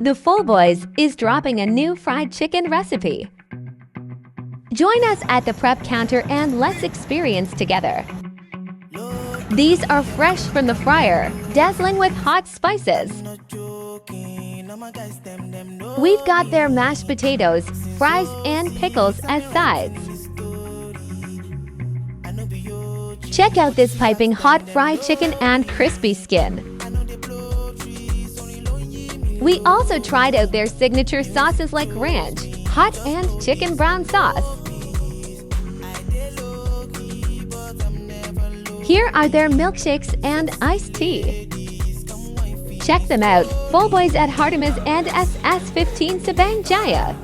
The Full Boys is dropping a new fried chicken recipe. Join us at the prep counter and let's experience together. These are fresh from the fryer, dazzling with hot spices. We've got their mashed potatoes, fries, and pickles as sides. Check out this piping hot fried chicken and crispy skin. We also tried out their signature sauces like ranch, hot and chicken brown sauce. Here are their milkshakes and iced tea. Check them out, Full Boys at Hartemis and SS15 Sabang Jaya.